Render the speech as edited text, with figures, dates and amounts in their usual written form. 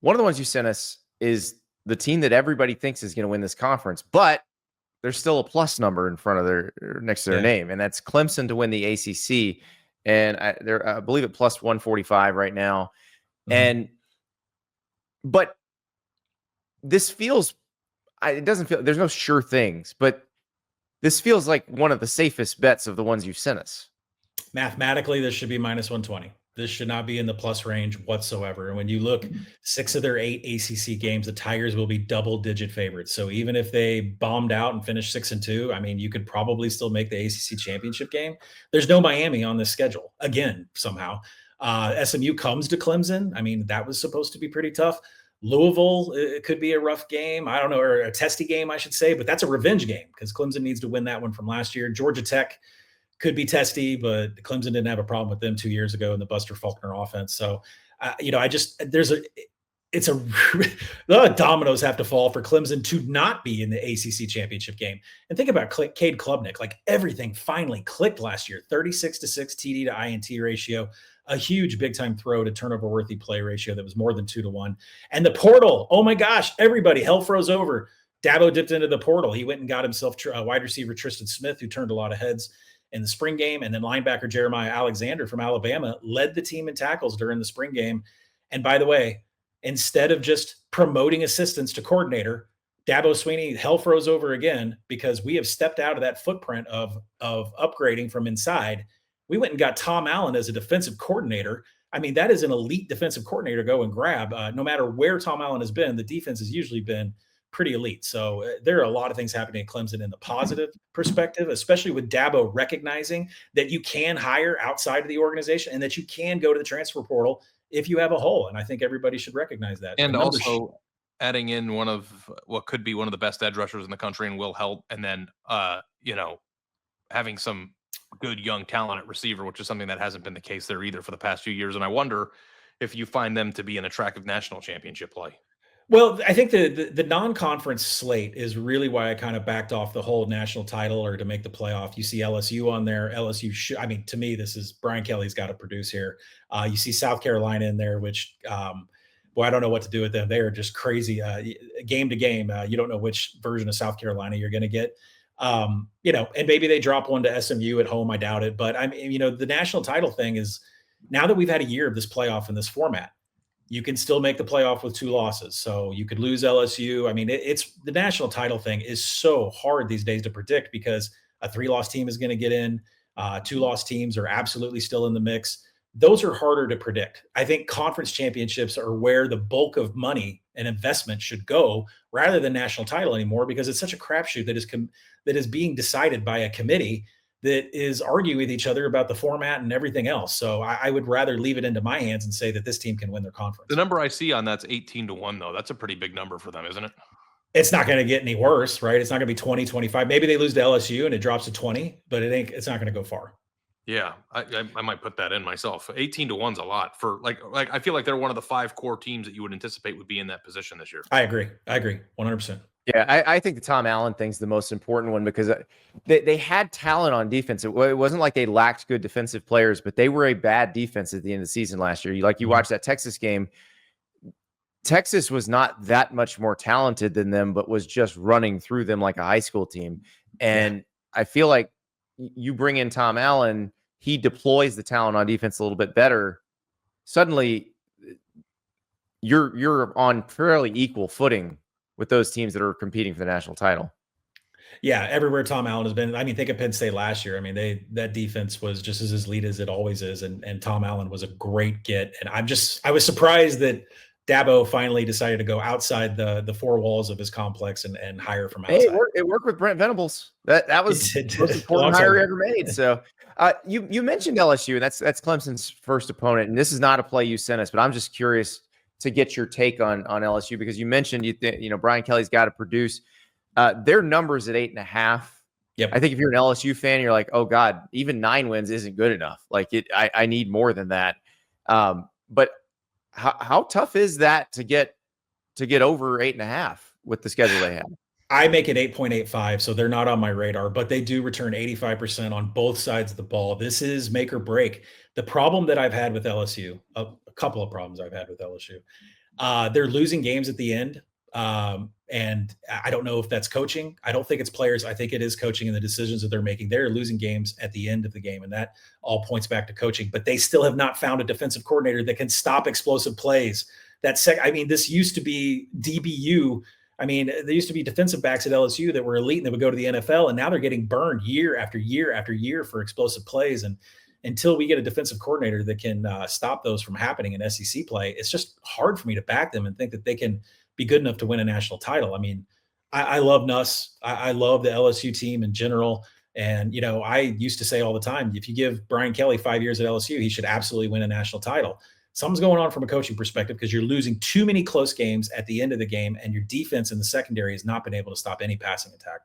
One of the ones you sent us is the team that everybody thinks is going to win this conference, but there's still a plus number in front of their next to their name, and that's Clemson to win the ACC. And I believe at plus 145 right now. But this feels, it doesn't feel, there's no sure things, but this feels like one of the safest bets of the ones you've sent us. Mathematically, this should be minus 120. This should not be in the plus range whatsoever. And when you look, 6 of their 8 ACC games, the Tigers will be double-digit favorites. So even if they bombed out and finished 6-2, I mean, you could probably still make the ACC championship game. There's no Miami on this schedule again somehow. SMU comes to Clemson. I mean, that was supposed to be pretty tough. Louisville, it could be a rough game. I don't know, or a testy game, I should say, but that's a revenge game because Clemson needs to win that one from last year. Georgia Tech could be testy, but Clemson didn't have a problem with them 2 years ago in the Buster Faulkner offense. So, it's a lot of dominoes have to fall for Clemson to not be in the ACC championship game. And think about Cade Klubnik, like everything finally clicked last year, 36-6 TD to INT ratio, a huge big time throw to turnover worthy play ratio that was more than 2-1. And the portal, oh my gosh, everybody, hell froze over. Dabo dipped into the portal. He went and got himself a wide receiver, Tristan Smith, who turned a lot of heads in the spring game. And then linebacker Jeremiah Alexander from Alabama led the team in tackles during the spring game. And by the way, instead of just promoting assistants to coordinator, Dabo Swinney hell froze over again because we have stepped out of that footprint of upgrading from inside. We went and got Tom Allen as a defensive coordinator. I mean, that is an elite defensive coordinator to go and grab. No matter where Tom Allen has been, the defense has usually been pretty elite. So there are a lot of things happening at Clemson in the positive perspective, especially with Dabo recognizing that you can hire outside of the organization and that you can go to the transfer portal if you have a hole. And I think everybody should recognize that. And also adding in one of what could be one of the best edge rushers in the country and will help. And then, having some good young talent at receiver, which is something that hasn't been the case there either for the past few years. And I wonder if you find them to be an attractive national championship play. Well, I think the non-conference slate is really why I kind of backed off the whole national title or to make the playoff. You see LSU on there. LSU should, I mean, to me, this is Brian Kelly's got to produce here. You see South Carolina in there, which, boy, I don't know what to do with them. They are just crazy. Game to game, you don't know which version of South Carolina you're going to get. And maybe they drop one to SMU at home. I doubt it. But I mean, the national title thing is now that we've had a year of this playoff in this format, you can still make the playoff with 2 losses. So you could lose LSU. I mean, it's the national title thing is so hard these days to predict because a 3-loss team is going to get in. 2-loss teams are absolutely still in the mix. Those are harder to predict. I think conference championships are where the bulk of money and investment should go rather than national title anymore because it's such a crapshoot that is being decided by a committee that is arguing with each other about the format and everything else. So I would rather leave it into my hands and say that this team can win their conference. The number I see on that's 18-1 though. That's a pretty big number for them, isn't it? It's not going to get any worse, right? It's not going to be 20, 25. Maybe they lose to LSU and it drops to 20, but it's not going to go far. Yeah, I might put that in myself. 18-1's a lot for like I feel like they're one of the 5 core teams that you would anticipate would be in that position this year. I agree. 100%. Yeah, I think the Tom Allen thing's the most important one because they had talent on defense. It wasn't like they lacked good defensive players, but they were a bad defense at the end of the season last year. You watched that Texas game. Texas was not that much more talented than them, but was just running through them like a high school team. And I feel like you bring in Tom Allen, he deploys the talent on defense a little bit better. Suddenly, you're on fairly equal footing with those teams that are competing for the national title. Yeah, everywhere Tom Allen has been. I mean, think of Penn State last year. I mean, that defense was just as elite as it always is, and Tom Allen was a great get. And I was surprised that Dabo finally decided to go outside the 4 walls of his complex and hire from outside. Hey, it worked with Brent Venables. That was the most important hire he ever made. So you mentioned LSU, and that's Clemson's first opponent. And this is not a play you sent us, but I'm just curious to get your take on LSU because you mentioned Brian Kelly's got to produce. Their numbers at 8.5. Yep. I think if you're an LSU fan, you're like, oh God, even 9 wins isn't good enough. Like I need more than that. But how tough is that to get over 8.5 with the schedule they have? I make it 8.85, so they're not on my radar, but they do return 85% on both sides of the ball. This is make or break. The problem that I've had with LSU, a couple of problems I've had with LSU. They're losing games at the end. And I don't know if that's coaching. I don't think it's players. I think it is coaching and the decisions that they're making. They're losing games at the end of the game, and that all points back to coaching. But they still have not found a defensive coordinator that can stop explosive plays. This used to be DBU. I mean, there used to be defensive backs at LSU that were elite and they would go to the NFL, and now they're getting burned year after year after year for explosive plays. And until we get a defensive coordinator that can stop those from happening in SEC play, it's just hard for me to back them and think that they can be good enough to win a national title. I mean, I love Nuss. I love the LSU team in general. And, I used to say all the time, if you give Brian Kelly 5 years at LSU, he should absolutely win a national title. Something's going on from a coaching perspective because you're losing too many close games at the end of the game, and your defense in the secondary has not been able to stop any passing attack.